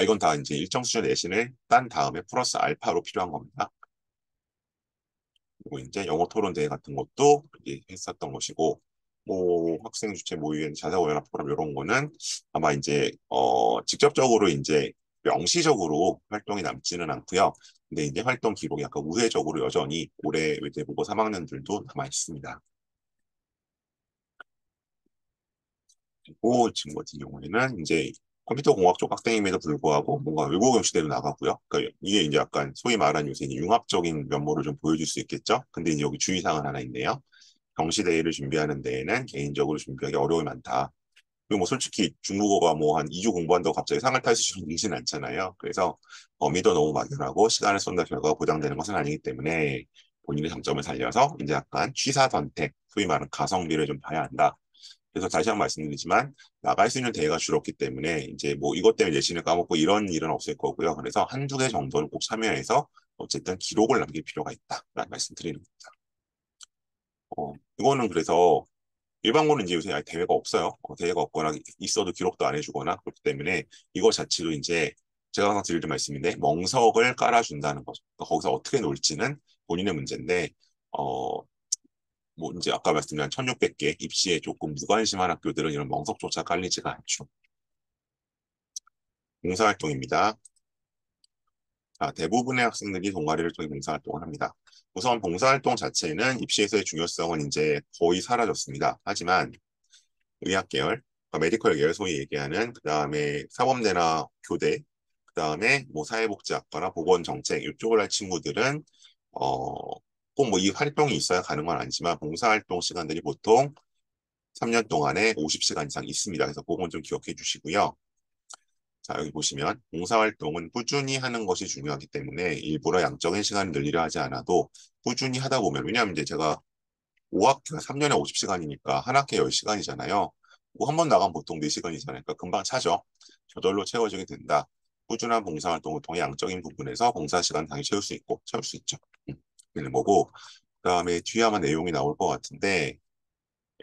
[SPEAKER 1] 이건 다 이제 일정 수준 내신을 딴 다음에 플러스 알파로 필요한 겁니다. 그리고 이제 영어 토론 대회 같은 것도 했었던 것이고, 뭐 학생 주최 모의회 자사고 연합 포럼 이런 거는 아마 이제 직접적으로 이제 명시적으로 활동이 남지는 않고요. 근데 이제 활동 기록이 약간 우회적으로 여전히 올해 외대보고 3학년들도 남아 있습니다. 그리고 지금 같은 경우에는 이제 컴퓨터 공학 쪽 학생임에도 불구하고 뭔가 외국어 경시대로 나가고요. 그러니까 이게 이제 약간 소위 말하는 요새 이제 융합적인 면모를 좀 보여줄 수 있겠죠. 근데 이제 여기 주의사항은 하나 있네요. 경시대회를 준비하는 데에는 개인적으로 준비하기 어려움이 많다. 그리고 뭐 솔직히 중국어가 뭐 한 2주 공부한다고 갑자기 상을 탈 수 있지는 않잖아요. 그래서 범위도 너무 막연하고 시간을 쏜다 결과가 보장되는 것은 아니기 때문에 본인의 장점을 살려서 이제 약간 취사 선택, 소위 말하는 가성비를 좀 봐야 한다. 그래서 다시 한 번 말씀드리지만 나갈 수 있는 대회가 줄었기 때문에 이제 뭐 이것 때문에 내신을 까먹고 이런 일은 없을 거고요. 그래서 한두 개 정도는 꼭 참여해서 어쨌든 기록을 남길 필요가 있다라는 말씀 드리는 겁니다. 이거는 그래서 일반고는 이제 요새 아예 대회가 없어요. 대회가 없거나 있어도 기록도 안 해주거나 그렇기 때문에 이거 자체로 이제 제가 항상 드리는 말씀인데 멍석을 깔아준다는 거죠. 그러니까 거기서 어떻게 놀지는 본인의 문제인데 어, 뭐 이제 아까 말씀드린 1600개 입시에 조금 무관심한 학교들은 이런 멍석조차 깔리지가 않죠. 봉사활동입니다. 자, 대부분의 학생들이 동아리를 통해 봉사활동을 합니다. 우선 봉사활동 자체는 입시에서의 중요성은 이제 거의 사라졌습니다. 하지만 의학 계열, 그러니까 메디컬 계열 소위 얘기하는 그 다음에 사범대나 교대, 그 다음에 뭐 사회복지학과나 보건정책 이쪽을 할 친구들은 꼭 뭐 이 활동이 있어야 가는 건 아니지만 봉사활동 시간들이 보통 3년 동안에 50시간 이상 있습니다. 그래서 그건 좀 기억해 주시고요. 자, 여기 보시면 봉사활동은 꾸준히 하는 것이 중요하기 때문에 일부러 양적인 시간을 늘리려 하지 않아도 꾸준히 하다 보면 왜냐하면 이제 제가 5학기가 3년에 50시간이니까 한 학기에 10시간이잖아요. 뭐 한 번 나가면 보통 4시간이잖아요. 그러니까 금방 차죠. 저절로 채워지게 된다. 꾸준한 봉사활동을 통해 양적인 부분에서 봉사시간 당연히 채울 수 있죠. 되는 거고 그다음에 뒤에 아마 내용이 나올 것 같은데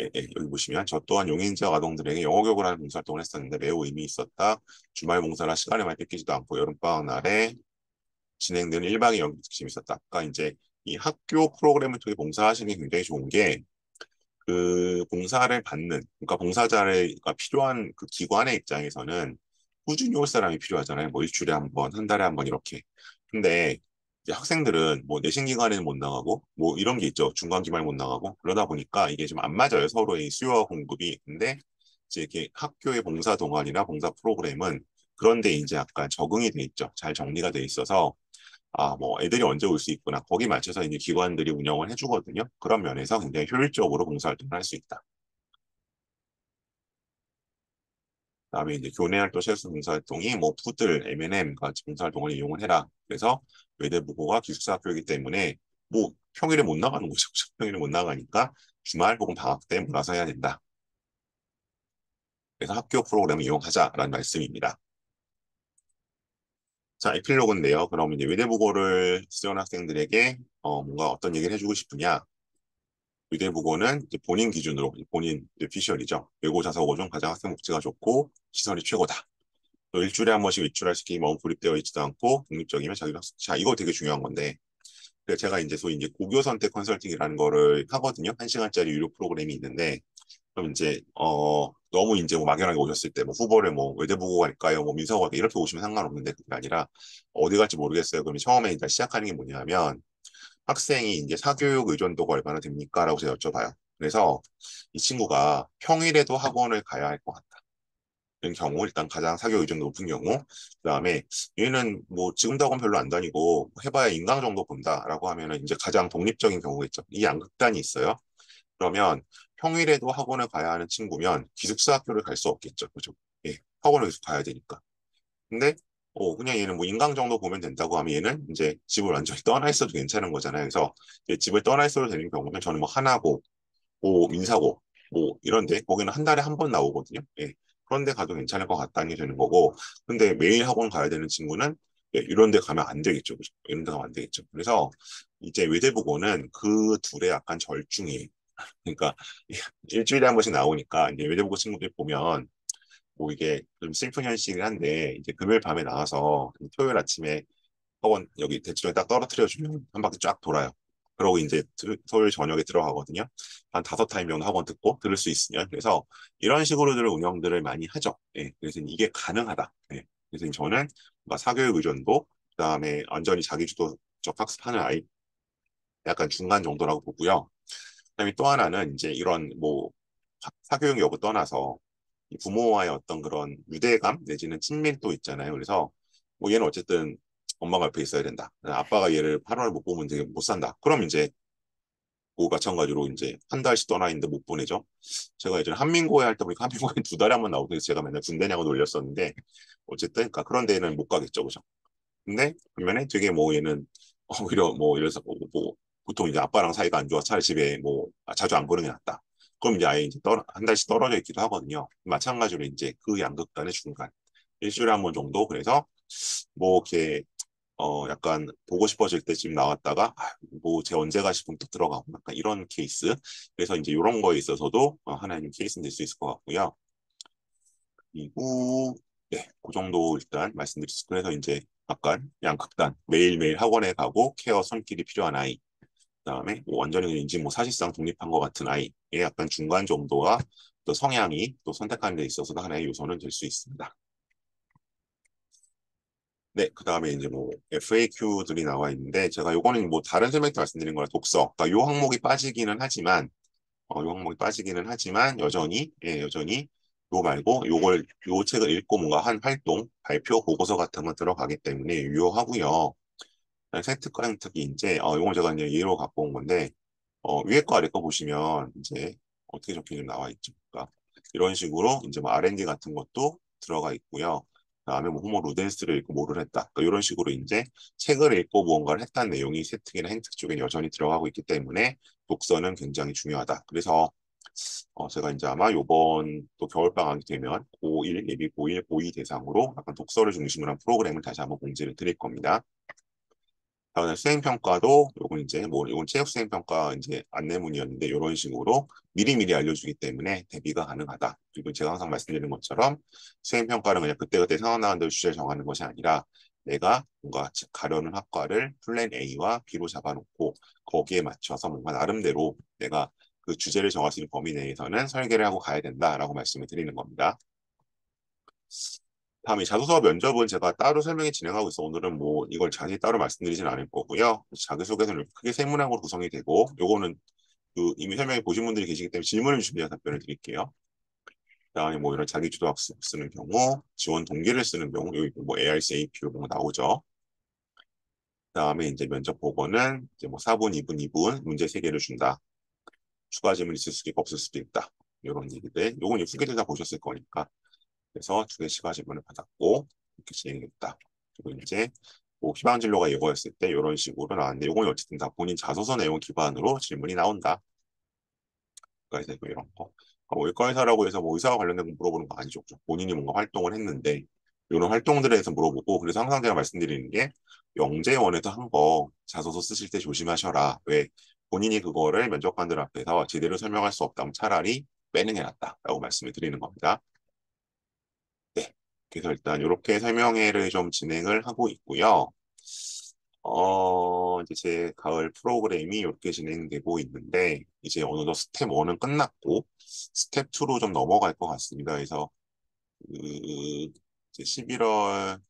[SPEAKER 1] 예, 예, 여기 보시면 저 또한 용인지역 아동들에게 영어 교육을 하는 봉사활동을 했었는데 매우 의미 있었다. 주말 봉사라 시간을 많이 뺏기지도 않고 여름방학 날에 진행되는 1박 2일 연기 특심이 있었다. 그러니까 이제 이 학교 프로그램을 통해 봉사하시는 게 굉장히 좋은 게 그 봉사를 받는, 그러니까 봉사자를 그러니까 필요한 그 기관의 입장에서는 꾸준히 올 사람이 필요하잖아요. 뭐 일주일에 한 번, 한 달에 한 번 이렇게. 근데 이제 학생들은 뭐 내신 기간에는 못 나가고 뭐 이런 게 있죠. 중간 기말에 못 나가고 그러다 보니까 이게 좀 안 맞아요. 서로의 수요와 공급이. 근데 이제 이렇게 학교의 봉사 동아리나 봉사 프로그램은 그런데 이제 약간 적응이 돼 있죠. 잘 정리가 돼 있어서 아, 뭐 애들이 언제 올 수 있구나. 거기 맞춰서 이제 기관들이 운영을 해주거든요. 그런 면에서 굉장히 효율적으로 봉사활동을 할 수 있다. 그다음에 이제 교내 활동 실수 봉사활동이 뭐 푸들, M&M 같이 봉사활동을 이용을 해라. 그래서 외대부고가 기숙사 학교이기 때문에 뭐 평일에 못 나가는 거죠. 평일에 못 나가니까 주말 혹은 방학 때 몰아서 해야 된다. 그래서 학교 프로그램을 이용하자라는 말씀입니다. 자, 에필로그인데요. 그럼 이제 외대부고를 수련 학생들에게 뭔가 어떤 얘기를 해주고 싶으냐? 의대부고는 이제 본인 기준으로 본인 이제 피셜이죠. 외고 자사고 중 가장 학생 복지가 좋고 시설이 최고다. 또 일주일에 한 번씩 외출할 시기 너무 고립되어 있지도 않고 독립적이면 자기 학습. 자, 이거 되게 중요한 건데 그래서 제가 이제 소위 이제 고교 선택 컨설팅이라는 거를 하거든요. 1시간짜리 유료 프로그램이 있는데 그럼 이제 너무 이제 뭐 막연하게 오셨을 때 뭐 후보를 뭐 외대부고 갈까요? 뭐 민서고 갈까요? 이렇게 오시면 상관없는데 그게 아니라 어디 갈지 모르겠어요. 그러면 처음에 일단 시작하는 게 뭐냐면 학생이 이제 사교육 의존도가 얼마나 됩니까? 라고 제가 여쭤봐요. 그래서 이 친구가 평일에도 학원을 가야 할 것 같다. 이런 경우, 일단 가장 사교육 의존도 높은 경우, 그 다음에 얘는 뭐 지금도 학원 별로 안 다니고 해봐야 인강 정도 본다라고 하면은 이제 가장 독립적인 경우겠죠. 이 양극단이 있어요. 그러면 평일에도 학원을 가야 하는 친구면 기숙사 학교를 갈 수 없겠죠. 그죠? 예, 학원을 계속 가야 되니까. 근데 그냥 얘는 뭐 인강 정도 보면 된다고 하면 얘는 이제 집을 완전히 떠나 있어도 괜찮은 거잖아요. 그래서 이제 집을 떠나 있어도 되는 경우는 저는 뭐 하나고, 뭐 민사고, 뭐 이런데 거기는 한 달에 한 번 나오거든요. 예. 그런데 가도 괜찮을 것 같다는 게 되는 거고, 근데 매일 학원 가야 되는 친구는 예, 이런 데 가면 안 되겠죠. 그죠? 이런 데 가면 안 되겠죠. 그래서 이제 외대부고는 그 둘의 약간 절충이에요. 그러니까 일주일에 한 번씩 나오니까 이제 외대부고 친구들 보면 뭐 이게 좀 슬픈 현실이긴 한데 이제 금요일 밤에 나와서 토요일 아침에 학원 여기 대치동에 딱 떨어뜨려 주면 한 바퀴 쫙 돌아요. 그러고 이제 토요일 저녁에 들어가거든요. 한 5타임 정도 학원 듣고 들을 수 있으면 그래서 이런 식으로들 운영들을 많이 하죠. 예, 그래서 이게 가능하다. 예, 그래서 저는 뭔가 사교육 의존도 그다음에 완전히 자기주도적 학습하는 아이 약간 중간 정도라고 보고요. 그다음에 또 하나는 이제 이런 뭐 사교육 여부 떠나서 이 부모와의 어떤 그런 유대감 내지는 친밀도 있잖아요. 그래서 뭐 얘는 어쨌든 엄마가 옆에 있어야 된다. 아빠가 얘를 8월을 못 보면 되게 못 산다. 그럼 이제 그 마찬가지로 이제 한 달씩 떠나 있는데 못 보내죠. 제가 예전에 한민고에 할 때 보니까 한민고에 2달에 한 번 나오고 제가 맨날 군대냐고 놀렸었는데 어쨌든 그러니까 그런 데는 못 가겠죠, 그죠? 근데 반면에 되게 뭐 얘는 오히려 뭐 이래서 뭐 보통 이제 아빠랑 사이가 안 좋아 차라리 집에 뭐 자주 안 보는 게 낫다. 그럼 이제 아예 이제 한 달씩 떨어져 있기도 하거든요. 마찬가지로 이제 그 양극단의 중간 일주일에 한 번 정도 그래서 뭐 이렇게 약간 보고 싶어질 때쯤 나왔다가 뭐 제 언제가 싶으면 또 들어가고 약간 이런 케이스. 그래서 이제 이런 거에 있어서도 하나의 케이스는 될 수 있을 것 같고요. 그리고 네, 그 정도 일단 말씀드렸습니다. 그래서 이제 약간 양극단 매일매일 학원에 가고 케어 손길이 필요한 아이 그다음에 뭐 완전히 인지 뭐 사실상 독립한 것 같은 아이의 약간 중간 정도가 또 성향이 또 선택하는 데 있어서도 하나의 요소는 될 수 있습니다. 네, 그다음에 이제 뭐 FAQ들이 나와 있는데 제가 요거는 뭐 다른 설명도 말씀드린 거라 독서. 그러니까 요 항목이 빠지기는 하지만 요 항목이 빠지기는 하지만 여전히 여전히 요 말고 요 책을 읽고 뭔가 한 활동, 발표, 보고서 같은 거 들어가기 때문에 유효하고요. 생특강 특히 이제 요건 제가 이제 예로 갖고 온 건데 위에 거 아래 거 보시면 이제 어떻게 적혀 좀 나와 있죠. 그러니까 이런 식으로 이제 뭐 R&D 같은 것도 들어가 있고요. 그다음에 뭐 호모 루덴스를 읽고 뭐를 했다. 그러니까 이런 식으로 이제 책을 읽고 무언가를 했다는 내용이 세특이나 행특 쪽에 여전히 들어가고 있기 때문에 독서는 굉장히 중요하다. 그래서 제가 이제 아마 요번 또 겨울방학이 되면 고1, 예비 고1, 고2 대상으로 약간 독서를 중심으로 한 프로그램을 다시 한번 공지를 드릴 겁니다. 다음에 수행평가도 요건 이제 뭐 요건 체육 수행평가 이제 안내문이었는데 이런 식으로 미리미리 알려주기 때문에 대비가 가능하다. 그리고 제가 항상 말씀드리는 것처럼 수행평가는 그냥 그때그때 상황 나는 대로 주제 정하는 것이 아니라 내가 뭔가 가려는 학과를 플랜 A와 B로 잡아놓고 거기에 맞춰서 뭔가 나름대로 내가 그 주제를 정할 수 있는 범위 내에서는 설계를 하고 가야 된다라고 말씀을 드리는 겁니다. 다음에 자소서 면접은 제가 따로 설명이 진행하고 있어. 오늘은 뭐 이걸 자세히 따로 말씀드리진 않을 거고요. 자기소개서는 크게 세 문항으로 구성이 되고, 요거는 그 이미 설명해 보신 분들이 계시기 때문에 질문을 주시면 답변을 드릴게요. 그다음에 뭐 이런 자기주도 학습 쓰는 경우, 지원 동기를 쓰는 경우, 여기 뭐 ARC, APO 이런 거 나오죠. 그다음에 이제 면접 보고는 이제 뭐 4분, 2분, 2분 문제 3개를 준다. 추가 질문 있을 수도 있고 없을 수도 있다. 이런 얘기들. 요건 이제 후기들 다 보셨을 거니까. 그래서 2개 추가 질문을 받았고 이렇게 진행했다. 그리고 이제 뭐 희망 진로가 이거였을 때 이런 식으로 나왔는데 이건 어쨌든 다 본인 자소서 내용 기반으로 질문이 나온다. 그래서 뭐 이런 거. 외과의사라고 해서 뭐 의사와 관련된 거 물어보는 거 아니죠. 본인이 뭔가 활동을 했는데 이런 활동들에 대해서 물어보고 그래서 항상 제가 말씀드리는 게 영재원에서 한 거 자소서 쓰실 때 조심하셔라. 왜 본인이 그거를 면접관들 앞에서 제대로 설명할 수 없다면 차라리 빼는 게 낫다라고 말씀을 드리는 겁니다. 네. 그래서 일단 이렇게 설명회를 좀 진행을 하고 있고요. 이제 제 가을 프로그램이 이렇게 진행되고 있는데, 이제 어느덧 스텝 1은 끝났고, 스텝 2로 좀 넘어갈 것 같습니다. 그래서, 그, 이제 11월,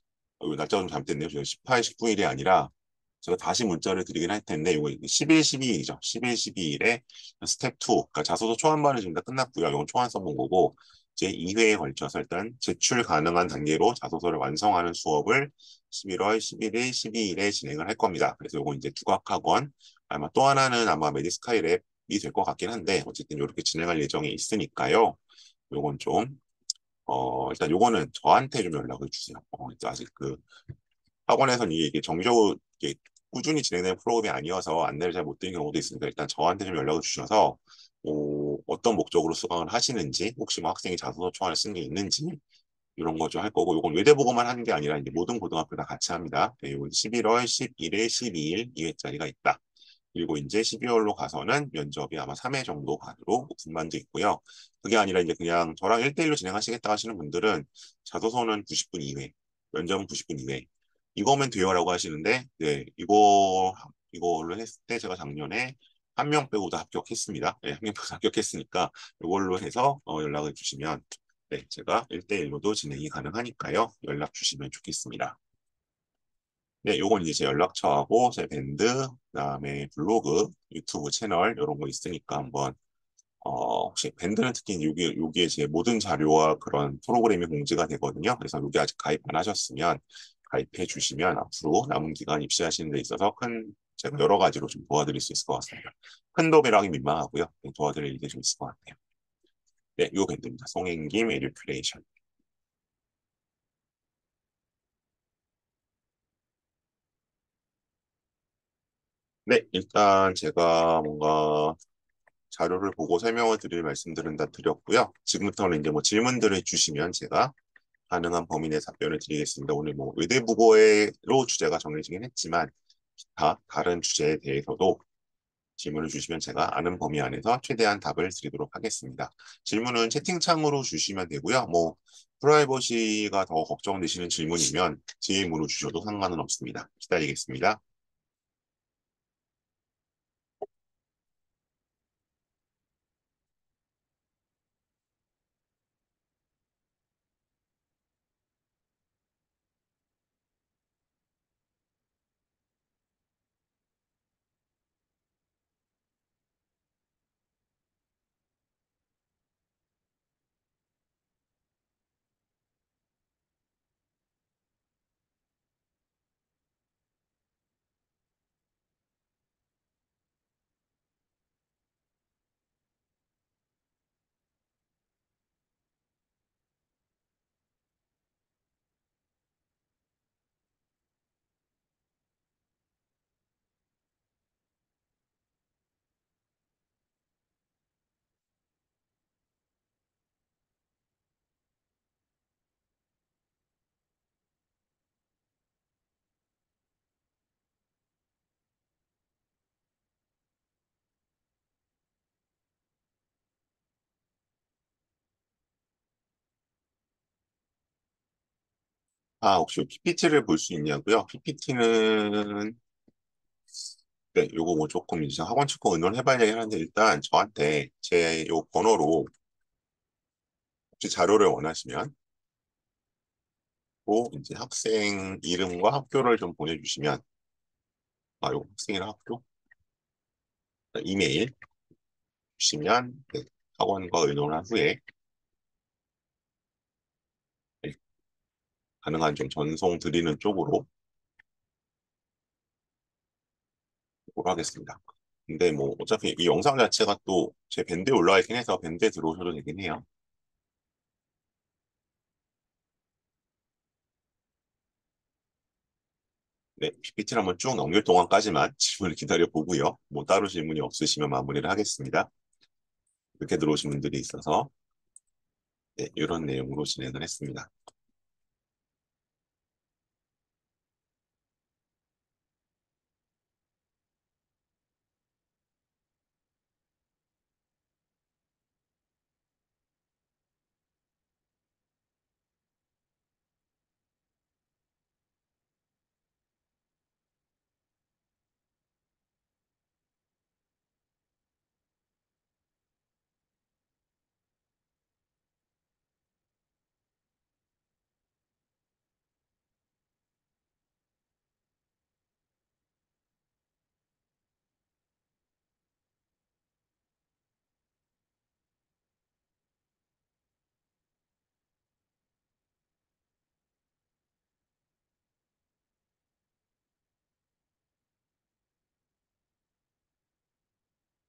[SPEAKER 1] 날짜 좀 잘못됐네요. 제가 18, 19일이 아니라, 제가 다시 문자를 드리긴 할 텐데, 이거 11, 12일이죠. 11, 12일에 스텝 2, 그러니까 자소서 초안반은 지금 다 끝났고요. 이건 초안 써본 거고, 제 2회에 걸쳐서 일단 제출 가능한 단계로 자소서를 완성하는 수업을 11월 11일, 12일에 진행을 할 겁니다. 그래서 이건 이제 두각학원, 아마 또 하나는 아마 메디스카이 랩이 될 것 같긴 한데, 어쨌든 이렇게 진행할 예정이 있으니까요. 요건 좀, 일단 요거는 저한테 좀 연락을 주세요. 아직 그 학원에서는 이게 정기적으로 이게 꾸준히 진행되는 프로그램이 아니어서 안내를 잘 못 드리는 경우도 있으니까 일단 저한테 좀 연락을 주셔서 어떤 목적으로 수강을 하시는지 혹시 뭐 학생이 자소서 초안을 쓴 게 있는지 이런 거 좀 할 거고 이건 외대보고만 하는 게 아니라 이제 모든 고등학교 다 같이 합니다. 그리고 11월 11일, 12일 2회짜리가 있다. 그리고 이제 12월로 가서는 면접이 아마 3회 정도 가도록 분반도 있고요. 그게 아니라 이제 그냥 저랑 1대1로 진행하시겠다 하시는 분들은 자소서는 90분 이회, 면접은 90분 이회. 이거면 돼요라고 하시는데, 네, 이걸로 했을 때 제가 작년에 한 명 빼고 다 합격했습니다. 네, 한 명 빼고 다 합격했으니까 이걸로 해서 연락을 주시면 네, 제가 1대1로도 진행이 가능하니까요. 연락 주시면 좋겠습니다. 네, 요건 이제 제 연락처하고 제 밴드, 그다음에 블로그, 유튜브 채널 이런 거 있으니까 한번 혹시 밴드는 특히 여기에 제 모든 자료와 그런 프로그램이 공지가 되거든요. 그래서 여기 아직 가입 안 하셨으면 가입해 주시면 앞으로 남은 기간 입시하시는 데 있어서 제가 여러 가지로 좀 도와드릴 수 있을 것 같습니다. 큰 도배랑이 민망하고요. 네, 도와드릴 일이 좀 있을 것 같아요. 네, 요 밴드입니다. 송행김 에듀큐레이션. 네, 일단 제가 뭔가 자료를 보고 설명을 드릴 말씀들은 다 드렸고요. 지금부터는 이제 뭐 질문들을 주시면 제가 가능한 범위 내 답변을 드리겠습니다. 오늘 뭐 의대부고로 주제가 정해지긴 했지만 기타 다른 주제에 대해서도 질문을 주시면 제가 아는 범위 안에서 최대한 답을 드리도록 하겠습니다. 질문은 채팅창으로 주시면 되고요. 뭐 프라이버시가 더 걱정되시는 질문이면 DM으로 주셔도 상관은 없습니다. 기다리겠습니다. 혹시 PPT를 볼 수 있냐고요? PPT는, 네, 요거 뭐 조금 이제 학원 측과 의논을 해봐야 하는데, 일단 저한테 제 요 번호로 혹시 자료를 원하시면, 또 이제 학생 이름과 학교를 좀 보내주시면, 요 학생이랑 학교, 이메일 주시면, 네, 학원과 의논한 후에, 네, 가능한 좀 전송 드리는 쪽으로 하겠습니다. 근데 뭐 어차피 이 영상 자체가 또 제 밴드에 올라와 있긴 해서 밴드에 들어오셔도 되긴 해요. 네, PPT를 한번 쭉 넘길 동안까지만 질문을 기다려 보고요. 뭐 따로 질문이 없으시면 마무리를 하겠습니다. 이렇게 들어오신 분들이 있어서 네, 이런 내용으로 진행을 했습니다.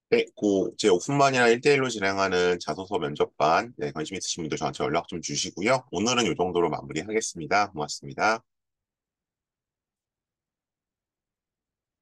[SPEAKER 1] 네, 제 오픈반이나 1대1로 진행하는 자소서 면접반, 네, 관심 있으신 분들 저한테 연락 좀 주시고요. 오늘은 이 정도로 마무리하겠습니다. 고맙습니다.